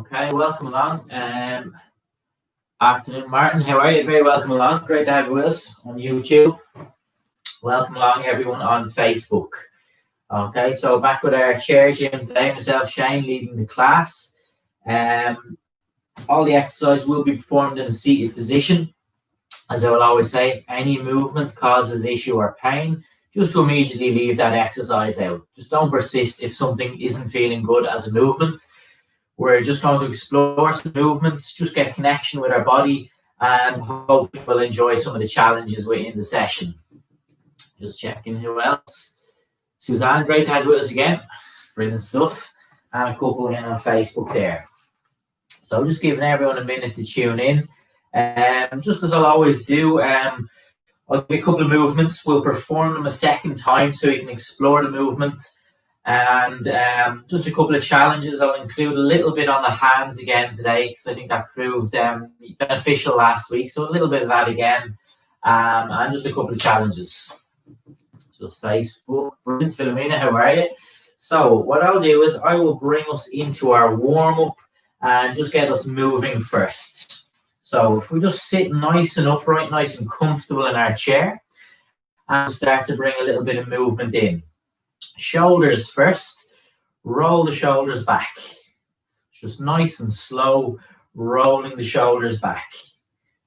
Okay, welcome along. Afternoon, Martin. How are you? Very welcome along. Great to have you with us on YouTube. Welcome along, everyone, on Facebook. Okay, so back with our chair gym today. Myself, Shane, leading the class. All the exercises will be performed in a seated position. As I will always say, if any movement causes issue or pain, just to immediately leave that exercise out. Just don't persist if something isn't feeling good as a movement. We're just going to explore some movements, just get connection with our body, and hopefully we'll enjoy some of the challenges within the session. Just checking who else. Suzanne, great to have you with us again. Brilliant stuff. And a couple in on Facebook there. So just giving everyone a minute to tune in. Just as I'll always do, I'll give you a couple of movements. We'll perform them a second time so you can explore the movement. And just a couple of challenges. I'll include a little bit on the hands again today because I think that proved beneficial last week. So a little bit of that again. And just a couple of challenges. Just Facebook. Brilliant. Philomena, how are you? So what I'll do is I will bring us into our warm-up and just get us moving first. So if we just sit nice and upright, nice and comfortable in our chair and start to bring a little bit of movement in. Shoulders first, roll the shoulders back. Just nice and slow, rolling the shoulders back.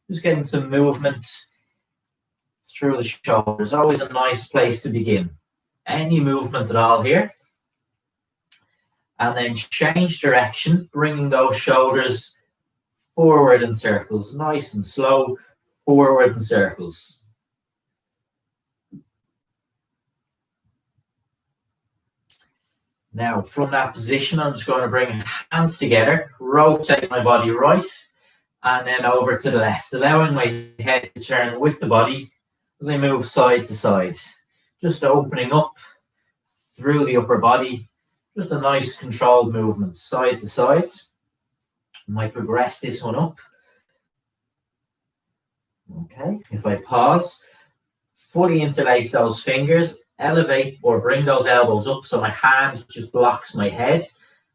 Just getting some movement through the shoulders. Always a nice place to begin. Any movement at all here. And then change direction, bringing those shoulders forward in circles. Nice and slow, forward in circles. Now, from that position, I'm just going to bring hands together, rotate my body right, and then over to the left, allowing my head to turn with the body as I move side to side. Just opening up through the upper body, just a nice controlled movement, side to side. I might progress this one up. Okay, if I pause, fully interlace those fingers, elevate or bring those elbows up so my hand just blocks my head.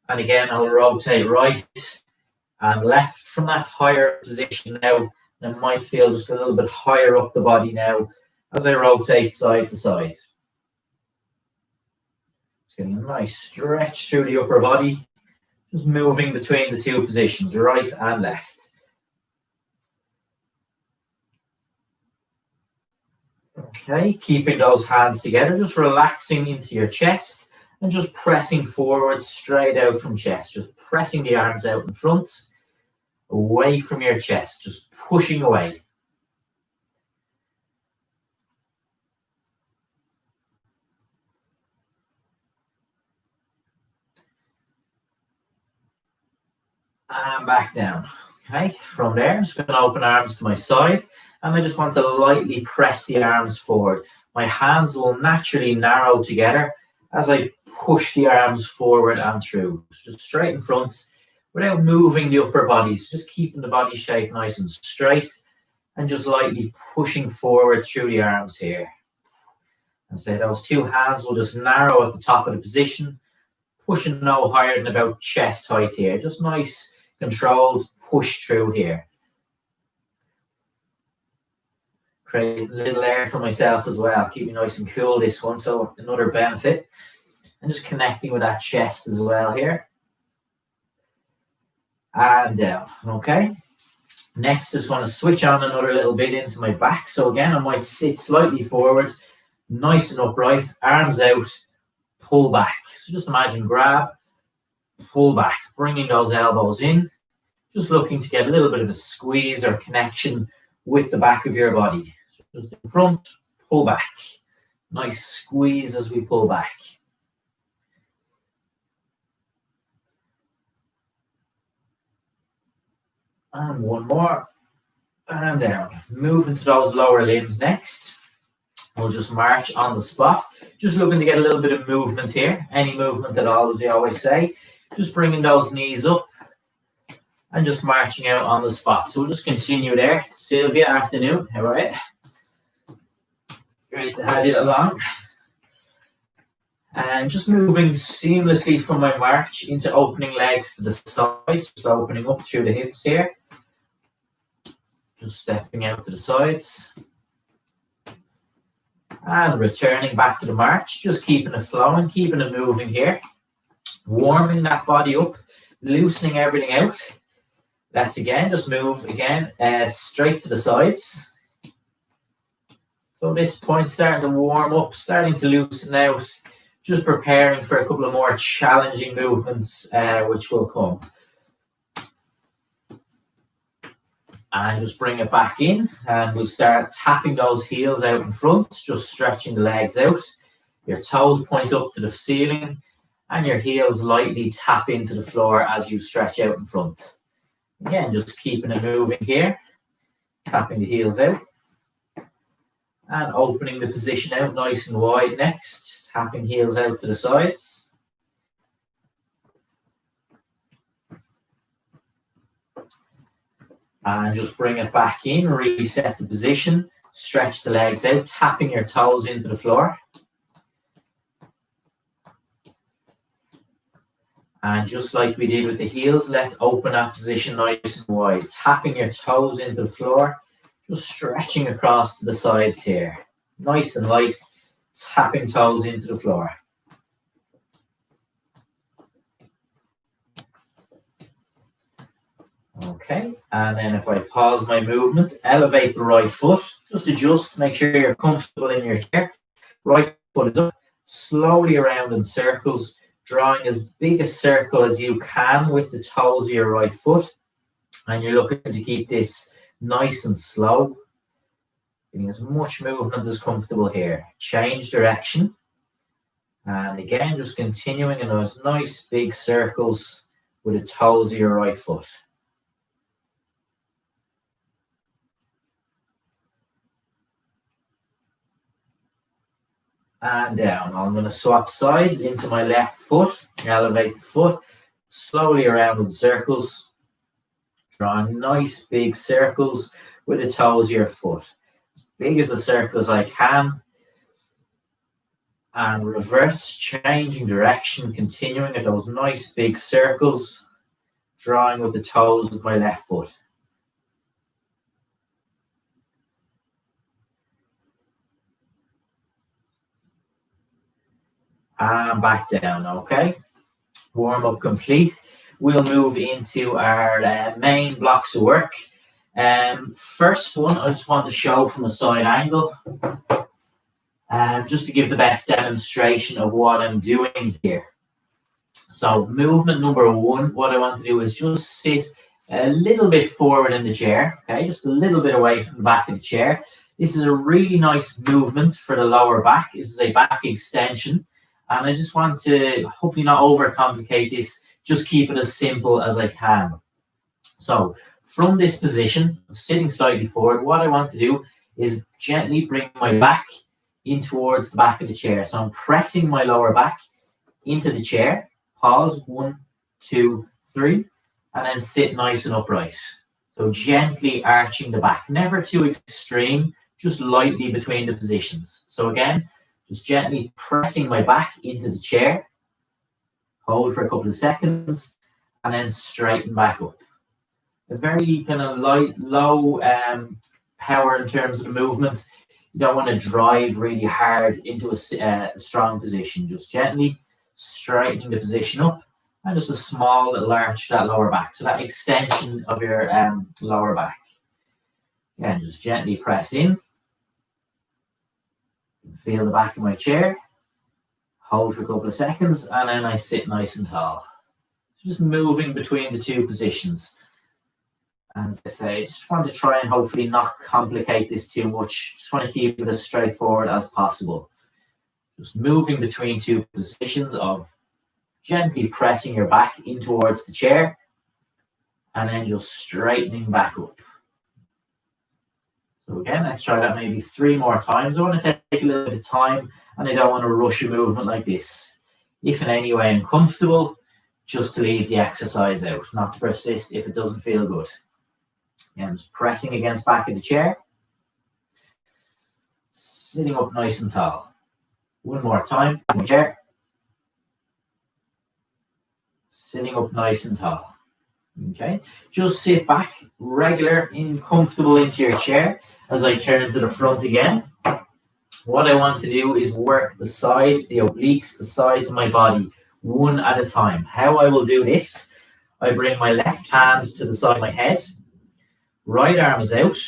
And again, I'll rotate right and left from that higher position now. I might feel just a little bit higher up the body now as I rotate side to side. Just getting a nice stretch through the upper body, just moving between the two positions, right and left. Okay, keeping those hands together, just relaxing into your chest and just pressing forward straight out from chest. Just pressing the arms out in front, away from your chest, just pushing away. And back down. Okay, from there, I'm just going to open arms to my side. And I just want to lightly press the arms forward. My hands will naturally narrow together as I push the arms forward and through. Just straight in front without moving the upper body. So just keeping the body shape nice and straight and just lightly pushing forward through the arms here. And so those two hands will just narrow at the top of the position, pushing no higher than about chest height here. Just nice, controlled push through here. Create a little air for myself as well. Keep me nice and cool this one. So another benefit. And just connecting with that chest as well here. And down. Okay. Next, just want to switch on another little bit into my back. So again, I might sit slightly forward, nice and upright, arms out, pull back. So just imagine grab, pull back, bringing those elbows in. Just looking to get a little bit of a squeeze or connection with the back of your body. So just in front, pull back. Nice squeeze as we pull back. And one more. And down. Move into those lower limbs next. We'll just march on the spot. Just looking to get a little bit of movement here. Any movement at all, as we always say. Just bringing those knees up. And just marching out on the spot. So we'll just continue there. Sylvia, afternoon. How are you? Great to have you along. And just moving seamlessly from my march into opening legs to the sides, just opening up through the hips here. Just stepping out to the sides. And returning back to the march, just keeping it flowing, keeping it moving here. Warming that body up, loosening everything out. Let's again, just move again, straight to the sides. So at this point, starting to warm up, starting to loosen out, just preparing for a couple of more challenging movements, which will come. And just bring it back in, and we'll start tapping those heels out in front, just stretching the legs out. Your toes point up to the ceiling, and your heels lightly tap into the floor as you stretch out in front. Again, just keeping it moving here, tapping the heels out. And opening the position out nice and wide next, tapping heels out to the sides. And just bring it back in, reset the position, stretch the legs out, tapping your toes into the floor. And just like we did with the heels, let's open that position nice and wide, tapping your toes into the floor, just stretching across to the sides here. Nice and light, tapping toes into the floor. Okay, and then if I pause my movement, elevate the right foot, just adjust, make sure you're comfortable in your chair. Right foot is up, slowly around in circles, drawing as big a circle as you can with the toes of your right foot. And you're looking to keep this nice and slow, getting as much movement as comfortable here. Change direction. And again, just continuing in those nice big circles with the toes of your right foot. And down. I'm going to swap sides into my left foot, elevate the foot, slowly around in circles, drawing nice big circles with the toes of your foot. As big as the circle as I can. And reverse, changing direction, continuing at those nice big circles, drawing with the toes of my left foot. And back down, okay? Warm up complete. We'll move into our main blocks of work. First one, I just want to show from a side angle, just to give the best demonstration of what I'm doing here. So movement number one, what I want to do is just sit a little bit forward in the chair, okay? Just a little bit away from the back of the chair. This is a really nice movement for the lower back. This is a back extension. And I just want to hopefully not overcomplicate this, just keep it as simple as I can. So from this position, sitting slightly forward, what I want to do is gently bring my back in towards the back of the chair. So I'm pressing my lower back into the chair. Pause, 1, 2, 3, and then sit nice and upright. So gently arching the back, never too extreme, just lightly between the positions. So again, just gently pressing my back into the chair, hold for a couple of seconds, and then straighten back up. A very kind of light, low power in terms of the movement. You don't want to drive really hard into a strong position. Just gently straightening the position up, and just a small little arch to that lower back. So that extension of your lower back. Again, just gently press in. Feel the back of my chair, hold for a couple of seconds, and then I sit nice and tall. Just moving between the two positions. And as I say, just want to try and hopefully not complicate this too much. Just want to keep it as straightforward as possible. Just moving between two positions of gently pressing your back in towards the chair, and then just straightening back up. So again, let's try that maybe 3 more times. I want to take a little bit of time, and I don't want to rush a movement like this. If in any way uncomfortable, just to leave the exercise out, not to persist if it doesn't feel good. Again, just pressing against back of the chair. Sitting up nice and tall. 1 more time in the chair. Sitting up nice and tall. Okay, just sit back, regular and comfortable into your chair as I turn to the front again. What I want to do is work the sides, the obliques, the sides of my body, one at a time. How I will do this, I bring my left hand to the side of my head, right arm is out,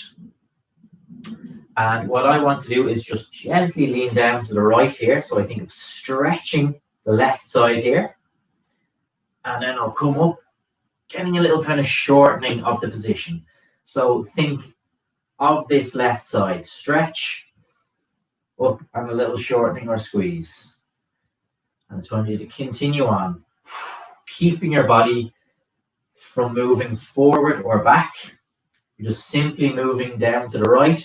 and what I want to do is just gently lean down to the right here. So I think of stretching the left side here, and then I'll come up, getting a little kind of shortening of the position. So think of this left side, stretch, up, and a little shortening or squeeze. And I just want you to continue on, keeping your body from moving forward or back. You're just simply moving down to the right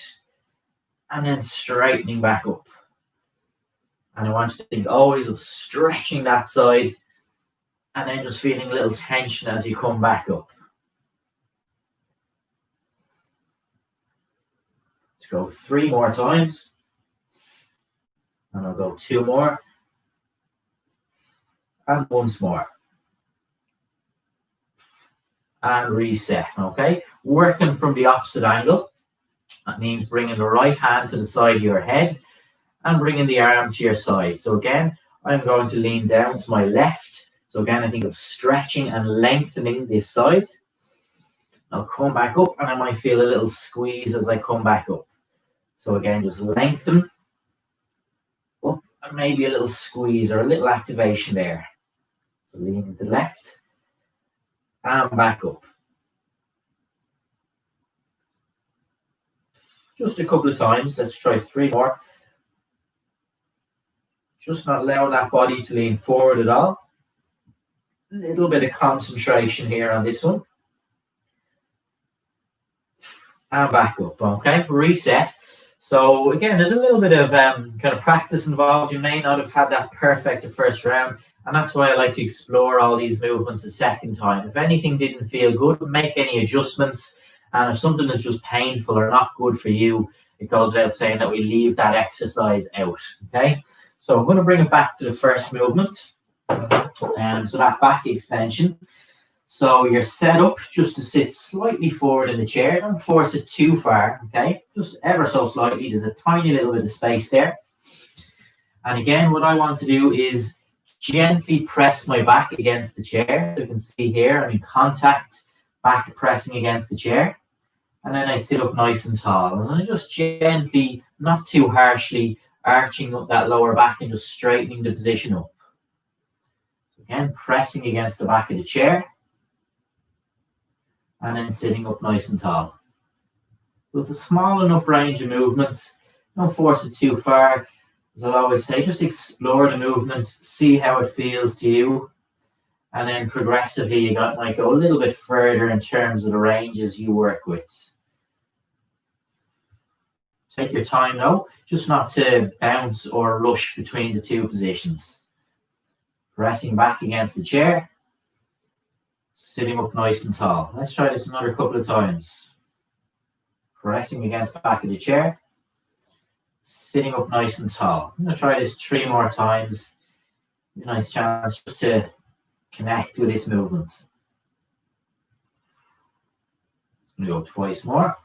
and then straightening back up. And I want you to think always of stretching that side and then just feeling a little tension as you come back up. Let's go 3 more times. And I'll go 2 more. And once more. And reset, okay? Working from the opposite angle. That means bringing the right hand to the side of your head and bringing the arm to your side. So again, I'm going to lean down to my left. So again, I think of stretching and lengthening this side. I'll come back up and I might feel a little squeeze as I come back up. So again, just lengthen up and maybe a little squeeze or a little activation there. So lean to the left and back up. Just a couple of times. Let's try 3 more. Just not allow that body to lean forward at all. A little bit of concentration here on this one. And back up, okay? Reset. So again, there's a little bit of kind of practice involved. You may not have had that perfect the first round, and that's why I like to explore all these movements a second time. If anything didn't feel good, make any adjustments. And if something is just painful or not good for you, it goes without saying that we leave that exercise out, okay? So I'm going to bring it back to the first movement. So that back extension. So you're set up just to sit slightly forward in the chair. Don't force it too far, okay? Just ever so slightly. There's a tiny little bit of space there. And again, what I want to do is gently press my back against the chair. So you can see here, I'm in contact, back pressing against the chair. And then I sit up nice and tall. And I just gently, not too harshly, arching up that lower back and just straightening the position up. Again, pressing against the back of the chair. And then sitting up nice and tall. So it's a small enough range of movement. Don't force it too far. As I'll always say, just explore the movement, see how it feels to you. And then progressively, you might go a little bit further in terms of the ranges you work with. Take your time though, just not to bounce or rush between the 2 positions. Pressing back against the chair, sitting up nice and tall. Let's try this another couple of times. Pressing against the back of the chair, sitting up nice and tall. I'm going to try this 3 more times. A nice chance just to connect with this movement. I'm going to go twice more.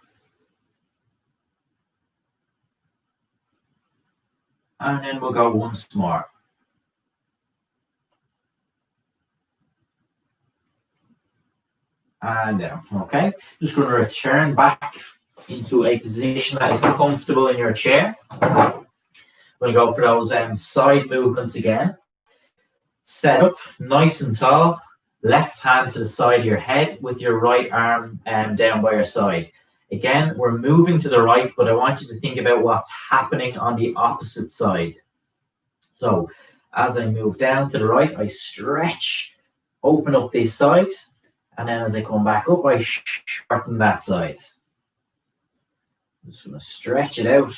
And then we'll go once more. And down, okay? Just going to return back into a position that is comfortable in your chair. We're going to go for those side movements again. Set up nice and tall. Left hand to the side of your head with your right arm down by your side. Again, we're moving to the right, but I want you to think about what's happening on the opposite side. So as I move down to the right, I stretch, open up this side. And then as I come back up, I shorten that side. I'm just going to stretch it out.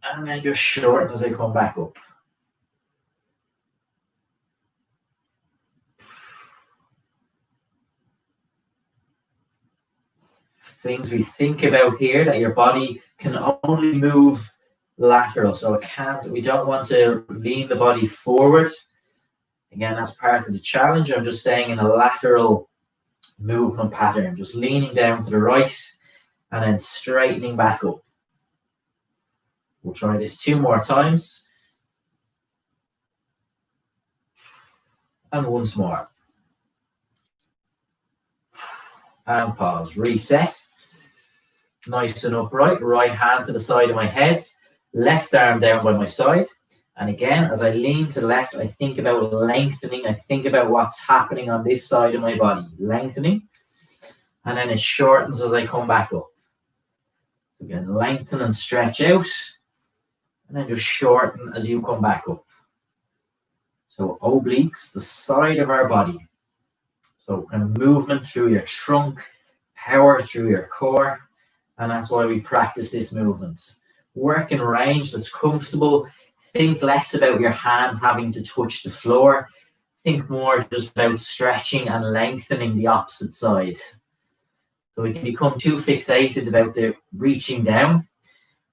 And then just shorten as I come back up. Things we think about here, that your body can only move lateral. So we don't want to lean the body forward. Again, that's part of the challenge. I'm just staying in a lateral movement pattern, just leaning down to the right and then straightening back up. We'll try this 2 more times. And once more. And pause. Reset. Nice and upright. Right hand to the side of my head. Left arm down by my side. And again, as I lean to the left, I think about lengthening. I think about what's happening on this side of my body. Lengthening. And then it shortens as I come back up. Again, lengthen and stretch out. And then just shorten as you come back up. So obliques, the side of our body. So kind of movement through your trunk, power through your core. And that's why we practice this movement. Work in range that's comfortable. Think less about your hand having to touch the floor. Think more just about stretching and lengthening the opposite side. So we can become too fixated about the reaching down.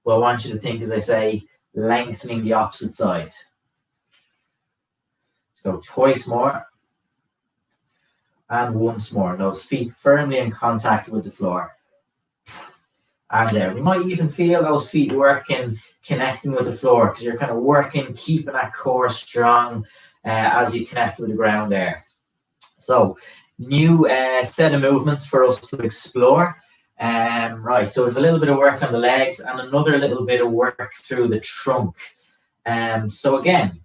Well, I want you to think, as I say, lengthening the opposite side. Let's go twice more. And once more. Those feet firmly in contact with the floor. And there. We might even feel those feet working, connecting with the floor, because you're kind of working, keeping that core strong as you connect with the ground there. So, new set of movements for us to explore. Right, so we have a little bit of work on the legs and another little bit of work through the trunk. So again,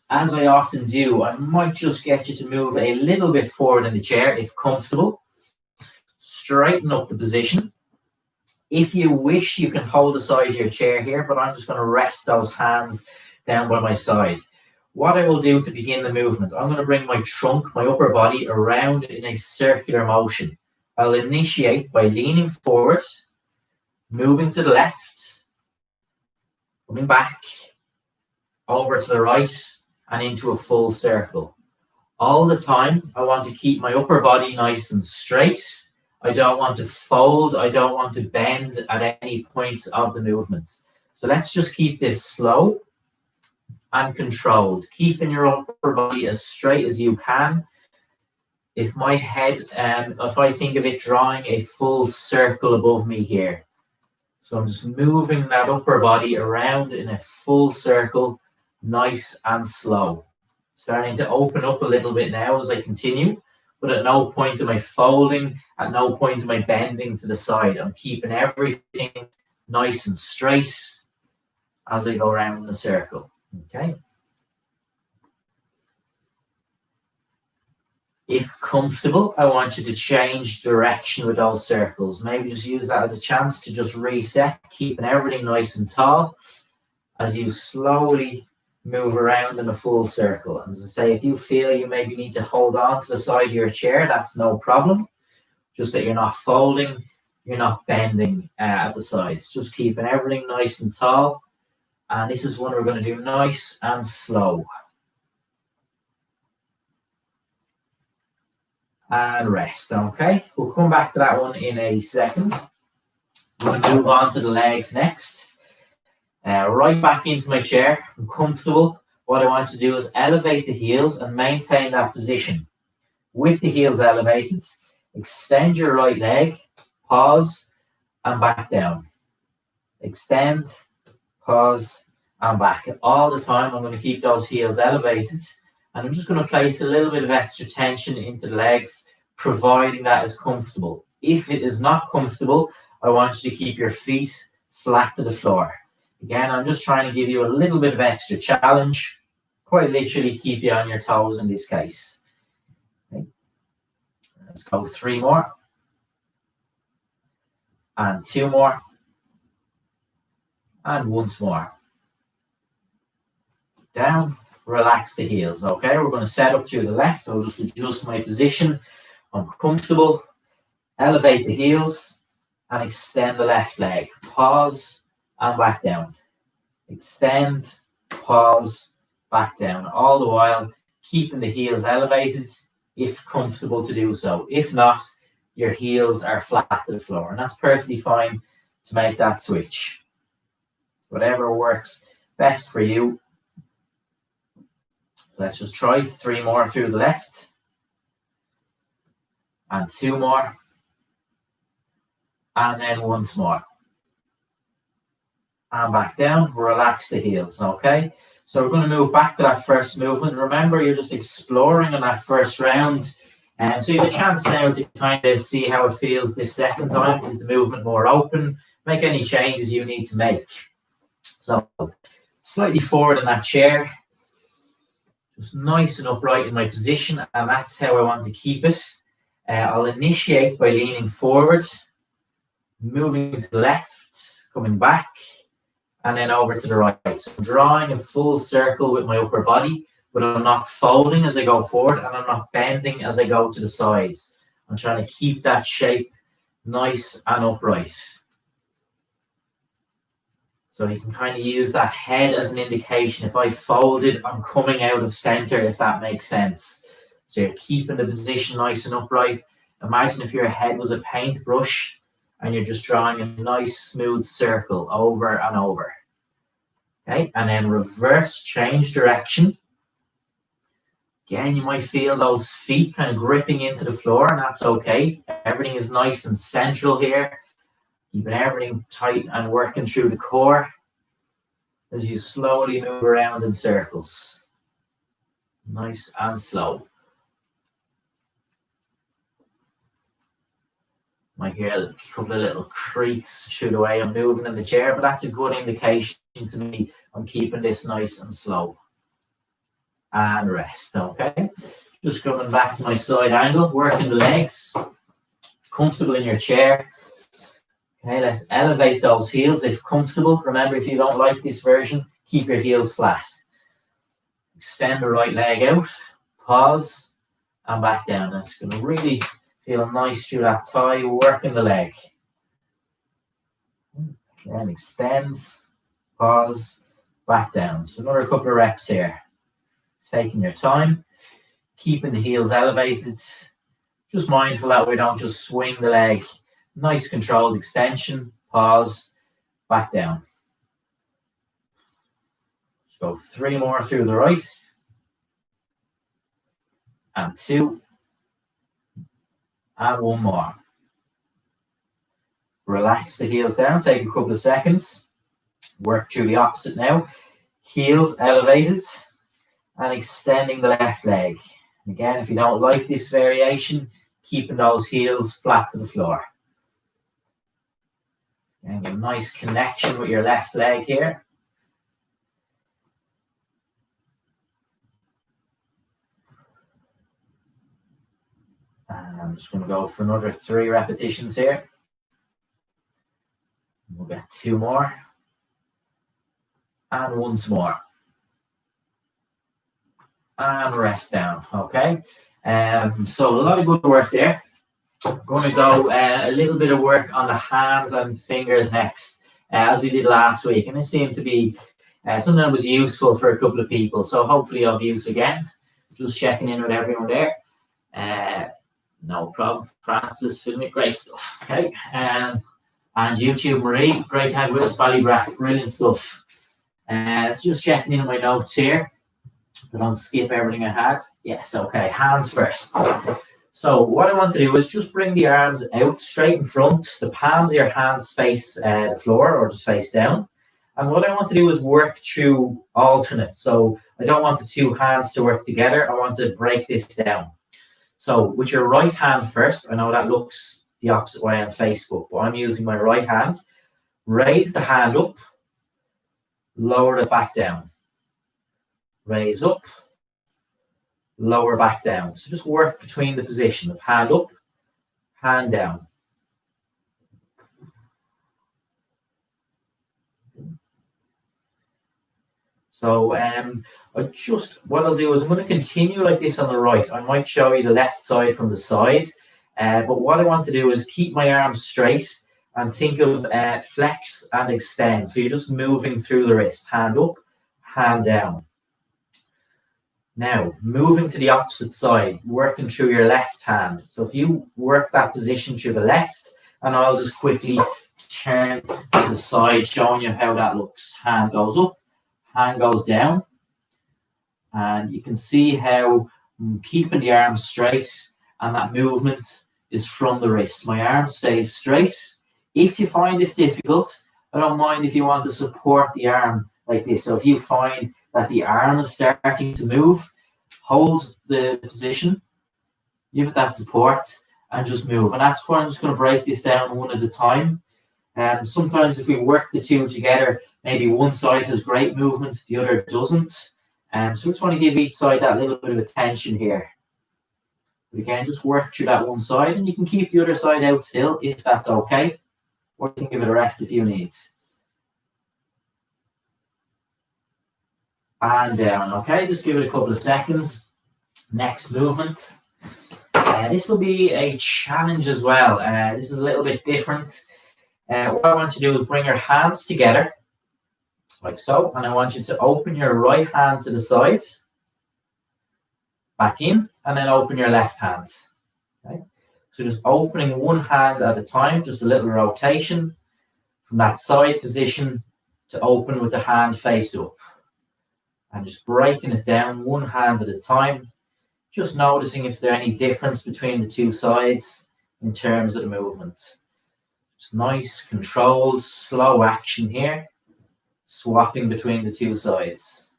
as I often do, I might just get you to move a little bit forward in the chair if comfortable. Straighten up the position. If you wish, you can hold the side of your chair here, but I'm just going to rest those hands down by my side. What I will do to begin the movement, I'm going to bring my trunk, my upper body, around in a circular motion. I'll initiate by leaning forward, moving to the left, coming back, over to the right, and into a full circle. All the time, I want to keep my upper body nice and straight. I don't want to fold. I don't want to bend at any point of the movements. So let's just keep this slow and controlled. Keeping your upper body as straight as you can. If my head, if I think of it drawing a full circle above me here. So I'm just moving that upper body around in a full circle, nice and slow. Starting to open up a little bit now as I continue, but at no point am I folding, at no point am I bending to the side. I'm keeping everything nice and straight as I go around the circle. Okay. If comfortable, I want you to change direction with those circles. Maybe just use that as a chance to just reset, keeping everything nice and tall as you slowly move around in a full circle. And as I say, if you feel you maybe need to hold on to the side of your chair, that's no problem. Just that you're not folding, you're not bending at the sides. Just keeping everything nice and tall. And this is one we're going to do nice and slow. And rest, okay? We'll come back to that one in a second. We're going to move on to the legs next. Right back into my chair. I'm comfortable. What I want to do is elevate the heels and maintain that position. With the heels elevated, extend your right leg, pause, and back down. Extend, pause, and back. All the time, I'm going to keep those heels elevated. And I'm just going to place a little bit of extra tension into the legs, providing that is comfortable. If it is not comfortable, I want you to keep your feet flat to the floor. Again, I'm just trying to give you a little bit of extra challenge, quite literally keep you on your toes in this case. Okay. Let's go 3 more. And 2 more. And once more. Down. Relax the heels, okay? We're going to set up through the left. I'll just adjust my position. I'm comfortable. Elevate the heels and extend the left leg. Pause and back down. Extend, pause, back down. All the while keeping the heels elevated if comfortable to do so. If not, your heels are flat to the floor. And that's perfectly fine to make that switch. Whatever works best for you. Let's just try 3 more through the left. And 2 more. And then once more. And back down, relax the heels, okay? So we're going to move back to that first movement. Remember, you're just exploring in that first round. So you have a chance now to kind of see how it feels this second time. Is the movement more open? Make any changes you need to make. So slightly forward in that chair. Just nice and upright in my position, and that's how I want to keep it. I'll initiate by leaning forward, moving to the left, coming back, and then over to the right. So I'm drawing a full circle with my upper body, but I'm not folding as I go forward, and I'm not bending as I go to the sides. I'm trying to keep that shape nice and upright. So you can kind of use that head as an indication. If I folded, I'm coming out of center, if that makes sense. So you're keeping the position nice and upright. Imagine if your head was a paintbrush and you're just drawing a nice smooth circle over and over. Okay, and then reverse, change direction. Again, you might feel those feet kind of gripping into the floor, and that's okay. Everything is nice and central here. Keeping everything tight and working through the core as you slowly move around in circles. Nice and slow. Might hear a couple of little creaks through the way I'm moving in the chair, but that's a good indication to me I'm keeping this nice and slow. And rest, okay? Just coming back to my side angle, working the legs, comfortable in your chair. Okay, let's elevate those heels if comfortable. Remember, if you don't like this version, keep your heels flat. Extend the right leg out, pause, and back down. That's going to really feel nice through that thigh, working the leg. Then extend, pause, back down. So another couple of reps here. Taking your time, keeping the heels elevated. Just mindful that we don't just swing the leg. Nice controlled extension, pause, back down. Let's go 3 more through the right. And 2. And 1 more. Relax the heels down, take a couple of seconds. Work through the opposite now. Heels elevated and extending the left leg. Again, if you don't like this variation, keeping those heels flat to the floor. And a nice connection with your left leg here. And I'm just going to go for another 3 repetitions here. We'll get 2 more. And once more. And rest down, okay? So a lot of good work there. I'm going to go a little bit of work on the hands and fingers next, as we did last week. And it seemed to be something that was useful for a couple of people. So hopefully of use again. Just checking in with everyone there. No problem. Francis, filming, great stuff. Okay. And YouTube, Marie, great to have with us. Ballybrack, brilliant stuff. Just checking in on my notes here. I don't skip everything I had. Yes, okay. Hands first. So what I want to do is just bring the arms out straight in front. The palms of your hands face the floor or just face down. And what I want to do is work through alternates. So I don't want the 2 hands to work together. I want to break this down. So with your right hand first, I know that looks the opposite way on Facebook, but I'm using my right hand. Raise the hand up, lower it back down. Raise up, lower back down. So just work between the position of hand up, hand down. So what I'll do is I'm going to continue like this on the right. I might show you the left side from the side. But what I want to do is keep my arms straight and think of flex and extend. So you're just moving through the wrist, hand up, hand down. Now, moving to the opposite side, working through your left hand. So if you work that position through the left, and I'll just quickly turn to the side, showing you how that looks. Hand goes up, hand goes down, And you can see how I'm keeping the arm straight, and that movement is from the wrist. My arm stays straight. If you find this difficult, I don't mind if you want to support the arm like this. So if you find that the arm is starting to move, hold the position, give it that support, and just move. And that's where I'm just going to break this down one at a time. Sometimes if we work the two together, maybe one side has great movement, the other doesn't. So we just want to give each side that little bit of attention here. But again, just work through that one side, and you can keep the other side out still if that's okay, or you can give it a rest if you need. And down, okay, just give it a couple of seconds. Next movement. This will be a challenge as well. This is a little bit different. What I want you to do is bring your hands together, like so, and I want you to open your right hand to the side, back in, and then open your left hand. Okay? So just opening one hand at a time, just a little rotation from that side position to open with the hand faced up. And just breaking it down one hand at a time, just noticing if there's any difference between the two sides in terms of the movement. Just nice, controlled, slow action here, swapping between the two sides.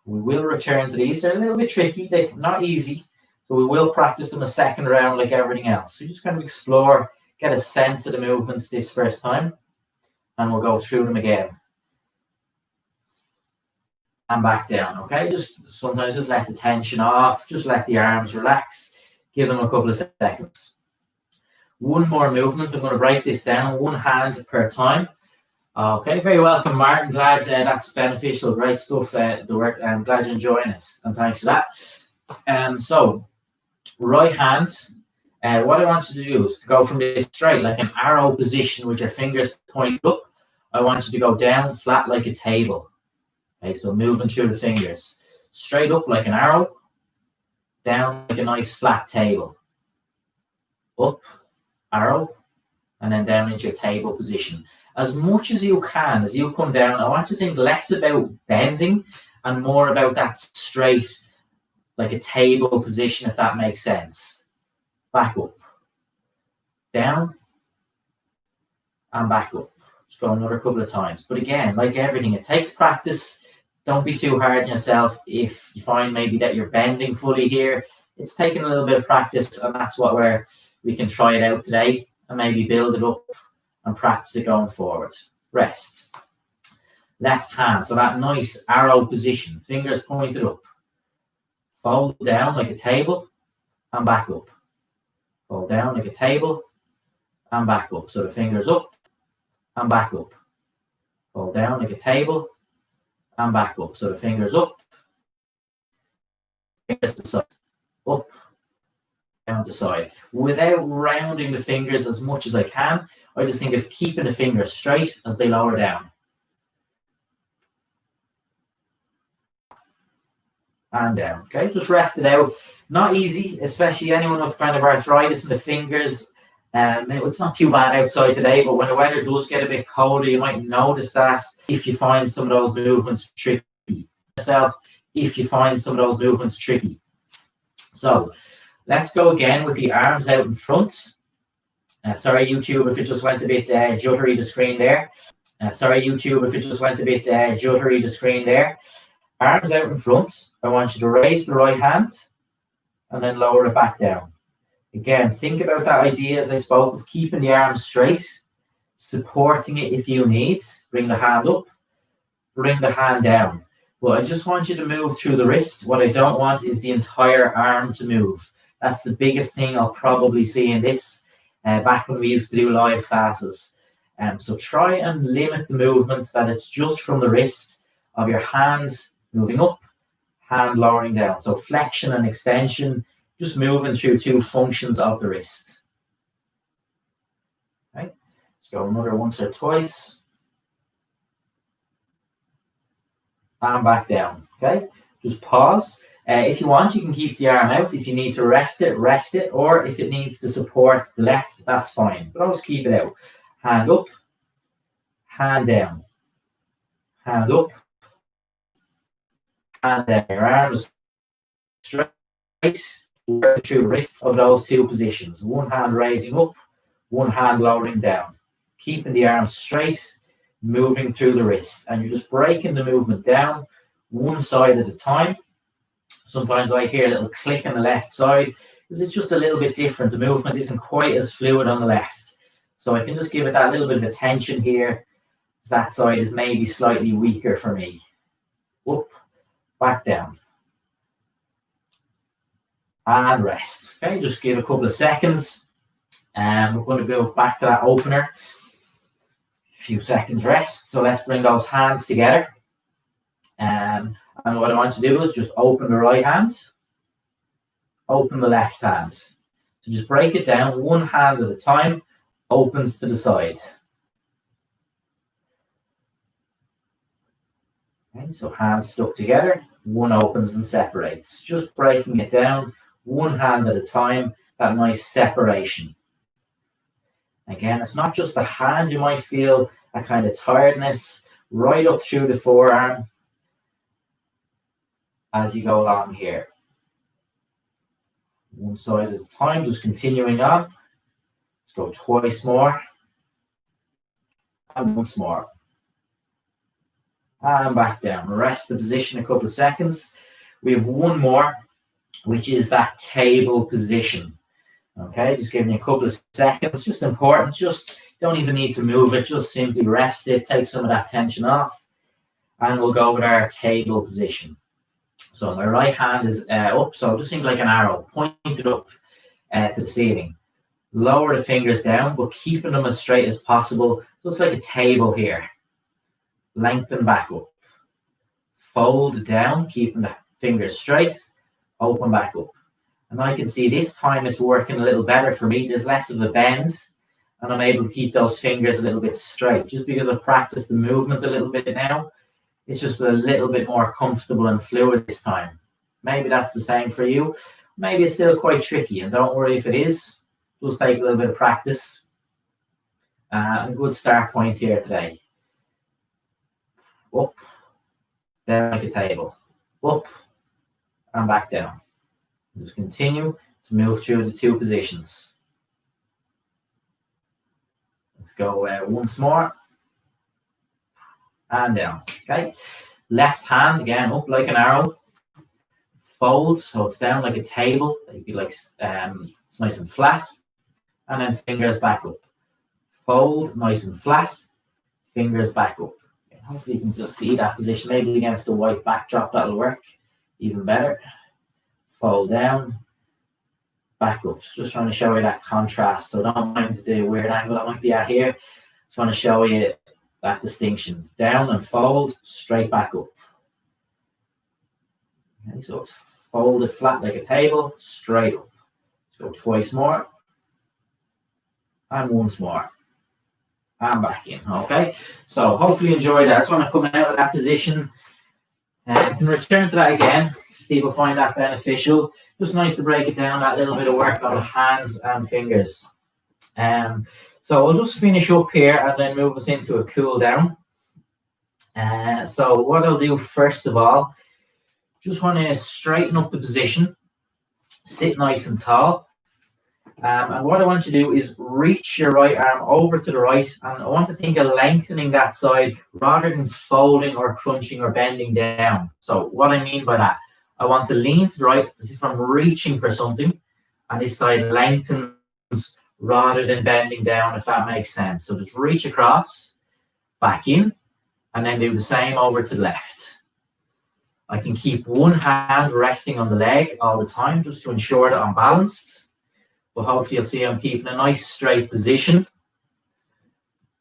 We will return to these. They're a little bit tricky, they're not easy, so we will practice them a second round like everything else. So just kind of explore, get a sense of the movements this first time, and we'll go through them again. And back down, okay? Just sometimes just let the tension off, just let the arms relax, give them a couple of seconds. One more movement, I'm going to break this down, one hand per time. Okay, very welcome, Martin. Glad that's beneficial, great stuff, the work. I'm glad you're enjoying it, and thanks for that. So, right hand, what I want you to do is go from this straight, like an arrow position with your fingers pointed up. I want you to go down flat like a table. Okay, so moving through the fingers. Straight up like an arrow, down like a nice flat table. Up, arrow, and then down into your table position. As much as you can, as you come down, I want you to think less about bending and more about that straight, like a table position, if that makes sense. Back up, down, and back up. Let's go another couple of times. But again, like everything, it takes practice. Don't be too hard on yourself. If you find maybe that you're bending fully here, it's taking a little bit of practice, and that's what we can try it out today and maybe build it up and practice it going forward. Rest. Left hand, so that nice arrow position, fingers pointed up. Fold down like a table and back up. Fold down like a table and back up. So the fingers up and back up. Fold down like a table and back up. So the fingers up, fingers to side, up, down to side. Without rounding the fingers as much as I can, I just think of keeping the fingers straight as they lower down. And down, okay? Just rest it out. Not easy, especially anyone with kind of arthritis in the fingers. It's not too bad outside today, but when the weather does get a bit colder, you might notice that if you find some of those movements tricky. So let's go again with the arms out in front. Sorry, YouTube, if it just went a bit juddery, the screen there. Arms out in front. I want you to raise the right hand and then lower it back down. Again, think about that idea as I spoke of keeping the arm straight, supporting it if you need. Bring the hand up, bring the hand down. But I just want you to move through the wrist. What I don't want is the entire arm to move. That's the biggest thing I'll probably see in this back when we used to do live classes. So try and limit the movement that it's just from the wrist of your hand moving up, hand lowering down. So flexion and extension, just moving through two functions of the wrist. Okay, let's go another once or twice. And back down, okay? Just pause. If you want, you can keep the arm out. If you need to rest it, or if it needs to support the left, that's fine. But always keep it out. Hand up, hand down. Hand up, and then your arms straight, work through the wrists of those two positions. One hand raising up, one hand lowering down. Keeping the arms straight, moving through the wrist. And you're just breaking the movement down one side at a time. Sometimes I hear a little click on the left side because it's just a little bit different. The movement isn't quite as fluid on the left. So I can just give it that little bit of attention here. That side is maybe slightly weaker for me. Up, back down. And rest. Okay, just give a couple of seconds. And we're going to go back to that opener. A few seconds rest. So let's bring those hands together. And what I want to do is just open the right hand. Open the left hand. So just break it down one hand at a time. Opens to the side. Okay, so hands stuck together. One opens and separates. Just breaking it down one hand at a time. That nice separation. Again, it's not just the hand. You might feel a kind of tiredness right up through the forearm as you go along here. One side at a time, just continuing on. Let's go twice more. And once more. And back down. Rest the position a couple of seconds. We have one more, which is that table position. Okay, just giving you a couple of seconds. Just important. Just don't even need to move it. Just simply rest it. Take some of that tension off. And we'll go with our table position. So my right hand is up. So just think like an arrow, pointed up to the ceiling. Lower the fingers down, but keeping them as straight as possible. Just like a table here. Lengthen back up. Fold down, keeping the fingers straight. Open back up. And I can see this time it's working a little better for me. There's less of a bend. And I'm able to keep those fingers a little bit straight. Just because I've practiced the movement a little bit now. It's just a little bit more comfortable and fluid this time. Maybe that's the same for you. Maybe it's still quite tricky. And don't worry if it is. Just take a little bit of practice. A good start point here today. Up, down like a table. Up, and back down. Just continue to move through the two positions. Let's go once more. And down. Okay. Left hand again up like an arrow. Fold, so it's down like a table. It'd be like it's nice and flat. And then fingers back up. Fold, nice and flat. Fingers back up. Okay, hopefully you can just see that position. Maybe against the white backdrop, that'll work even better. Fold down. Back up. Just trying to show you that contrast. So don't mind the weird angle I might be at here. Just want to show you that distinction. Down and fold, straight back up. Okay, so it's folded flat like a table, straight up. Let's go twice more. And once more. And back in. Okay, so hopefully you enjoyed that. I just want to come out of that position. And can return to that again if people find that beneficial. Just nice to break it down, that little bit of work on the hands and fingers. So we'll just finish up here and then move us into a cool down. So what I'll do first of all, just want to straighten up the position, sit nice and tall. And what I want you to do is reach your right arm over to the right, and I want to think of lengthening that side rather than folding or crunching or bending down. So what I mean by that, I want to lean to the right as if I'm reaching for something, and this side lengthens rather than bending down, if that makes sense. So just reach across, back in, and then do the same over to the left. I can keep one hand resting on the leg all the time just to ensure that I'm balanced. But hopefully you'll see I'm keeping a nice straight position.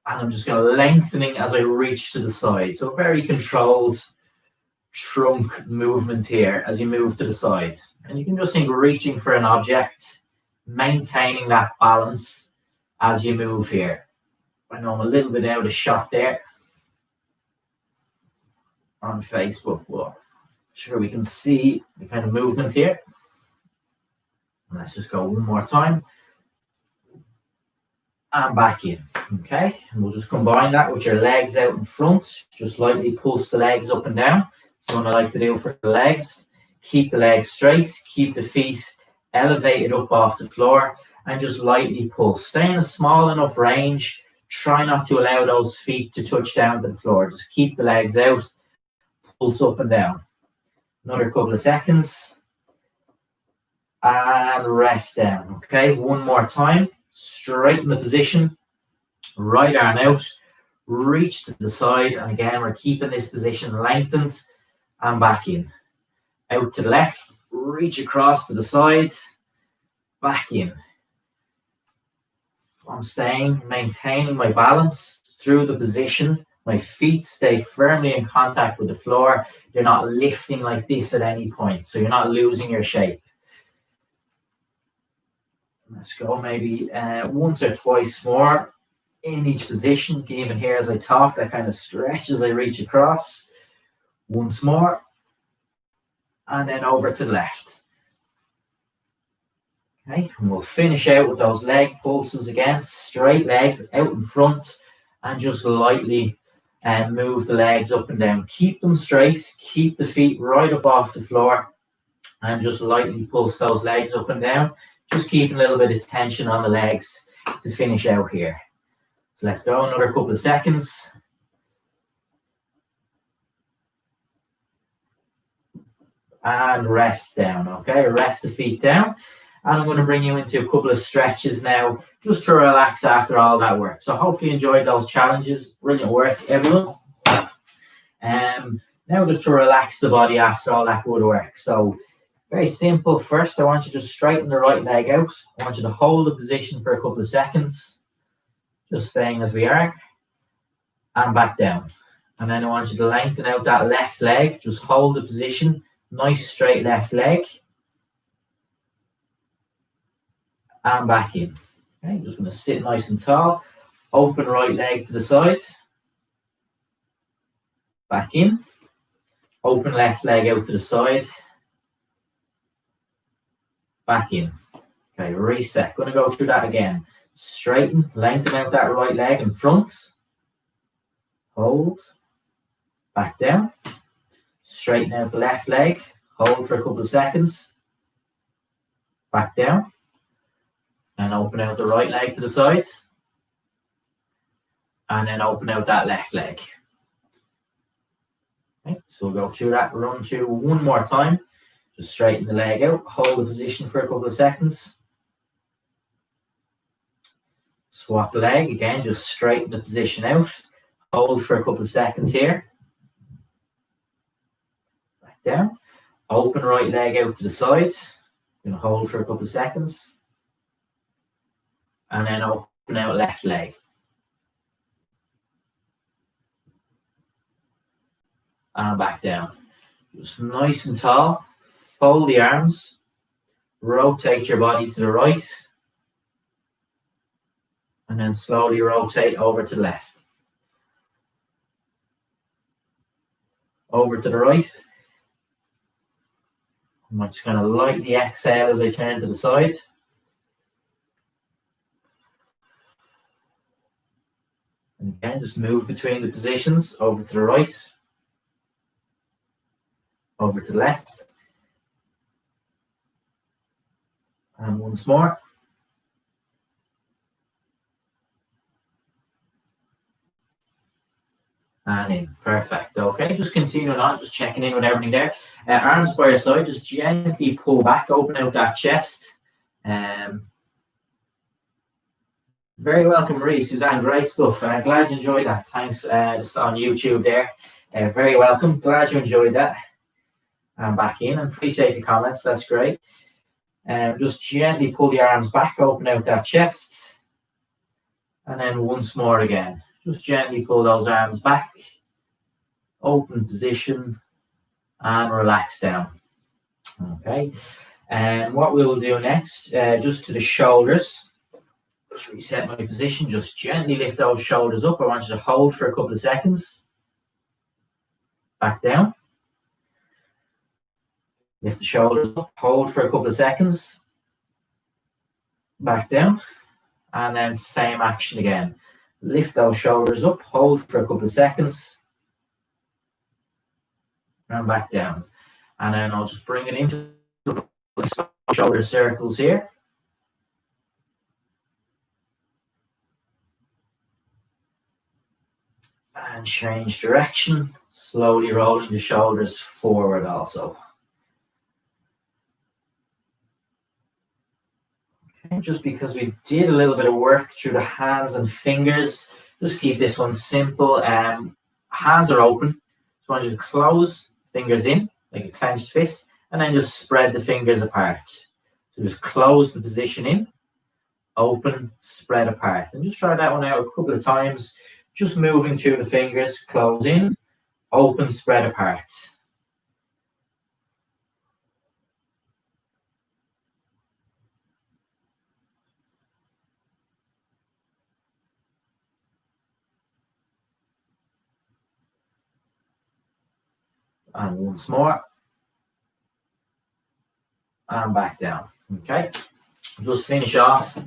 And I'm just going to lengthening as I reach to the side. So very controlled trunk movement here as you move to the side. And you can just think reaching for an object, maintaining that balance as you move here. I know I'm a little bit out of shot there on Facebook, but sure we can see the kind of movement here. And let's just go one more time. And back in. Okay, and we'll just combine that with your legs out in front. Just lightly pulse the legs up and down. So what I like to do for the legs, keep the legs straight, keep the feet elevated up off the floor, and just lightly pull. Stay in a small enough range. Try not to allow those feet to touch down to the floor. Just keep the legs out, pulse up and down. Another couple of seconds. And rest down. Okay, one more time. Straighten the position. Right arm out. Reach to the side. And again, we're keeping this position lengthened and back in. Out to the left. Reach across to the side. Back in. I'm maintaining my balance through the position. My feet stay firmly in contact with the floor. You're not lifting like this at any point, so you're not losing your shape. Let's go maybe once or twice more in each position. Even here as I talk, that kind of stretch as I reach across. Once more. And then over to the left. Okay, and we'll finish out with those leg pulses again. Straight legs out in front and just lightly move the legs up and down. Keep them straight. Keep the feet right up off the floor and just lightly pulse those legs up and down. Just keeping a little bit of tension on the legs to finish out here. So let's go another couple of seconds. And rest down, okay? Rest the feet down. And I'm going to bring you into a couple of stretches now, just to relax after all that work. So hopefully you enjoyed those challenges. Brilliant work, everyone. Now just to relax the body after all that good work. So very simple. First, I want you to just straighten the right leg out. I want you to hold the position for a couple of seconds. Just staying as we are. And back down. And then I want you to lengthen out that left leg. Just hold the position. Nice straight left leg. And back in. Okay, just going to sit nice and tall. Open right leg to the side. Back in. Open left leg out to the side. Back in. Okay, reset. Going to go through that again. Straighten, lengthen out that right leg in front. Hold. Back down. Straighten out the left leg. Hold for a couple of seconds. Back down. And open out the right leg to the side. And then open out that left leg. Okay, so we'll go through that run through one more time. Just straighten the leg out. Hold the position for a couple of seconds. Swap the leg. Again, just straighten the position out. Hold for a couple of seconds here. Back down. Open right leg out to the side. Going to hold for a couple of seconds. And then open out left leg. And back down. Just nice and tall. Fold the arms. Rotate your body to the right. And then slowly rotate over to the left. Over to the right. I'm just going to lightly exhale as I turn to the side. And again, just move between the positions, over to the right, over to the left. And once more. And in. Perfect. Okay, just continuing on, just checking in with everything there. Arms by your side, just gently pull back, open out that chest. Very welcome, Marie, Suzanne. Great stuff. Glad you enjoyed that. Thanks. Just on YouTube there. Very welcome. Glad you enjoyed that. And back in. And appreciate the comments. That's great. Just gently pull the arms back, open out that chest. And then once more again. Just gently pull those arms back. Open position. And relax down. Okay. And what we will do next, just to the shoulders. Just reset my position. Just gently lift those shoulders up. I want you to hold for a couple of seconds. Back down. Lift the shoulders up. Hold for a couple of seconds. Back down. And then same action again. Lift those shoulders up. Hold for a couple of seconds. and back down. And then I'll just bring it into shoulder circles here. And change direction, slowly rolling the shoulders forward also. Okay, just because we did a little bit of work through the hands and fingers, just keep this one simple. Hands are open. So I want you to close fingers in like a clenched fist, and then just spread the fingers apart. So just close the position in, open, spread apart. And just try that one out a couple of times. Just moving through the fingers, close in, open, spread apart. And once more. And back down. Okay. Just finish off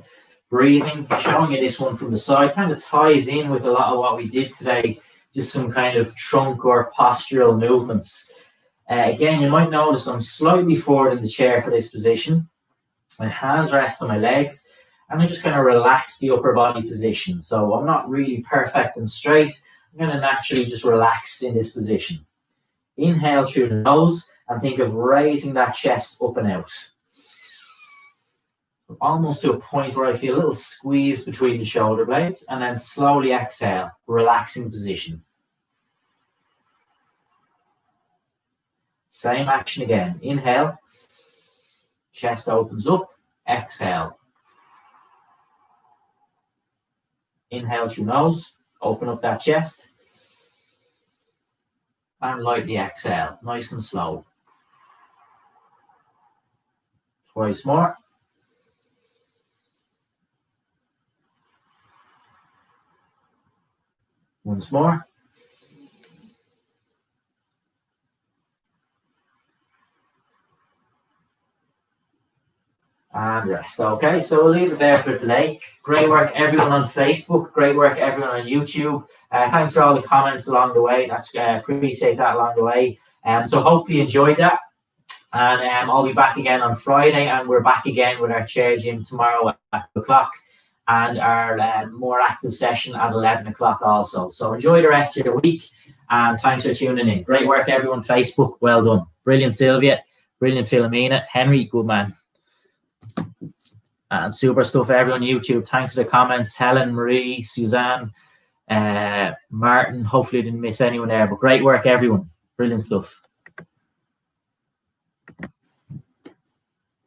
breathing, showing you this one from the side. Kind of ties in with a lot of what we did today. Just some kind of trunk or postural movements. Again, you might notice I'm slightly forward in the chair for this position. My hands rest on my legs, and I just kind of relax the upper body position. So I'm not really perfect and straight. I'm going to naturally just relax in this position. Inhale through the nose and think of raising that chest up and out. So almost to a point where I feel a little squeeze between the shoulder blades, and then slowly exhale, relaxing position. Same action again. Inhale, chest opens up, exhale. Inhale through nose, open up that chest. And lightly exhale, nice and slow. Twice more. Once more. And rest. Okay, so we'll leave it there for today. Great work, everyone on Facebook. Great work, everyone on YouTube. Thanks for all the comments along the way. That's appreciate that along the way. So hopefully you enjoyed that. And I'll be back again on Friday, and we're back again with our chair gym tomorrow at 2 o'clock, and our more active session at 11 o'clock also. So enjoy the rest of your week, and thanks for tuning in. Great work, everyone. Facebook, well done. Brilliant, Sylvia. Brilliant, Philomena. Henry, good man. And super stuff, everyone. YouTube, thanks for the comments. Helen, Marie, Suzanne, Martin. Hopefully I didn't miss anyone there, but great work, everyone. Brilliant stuff.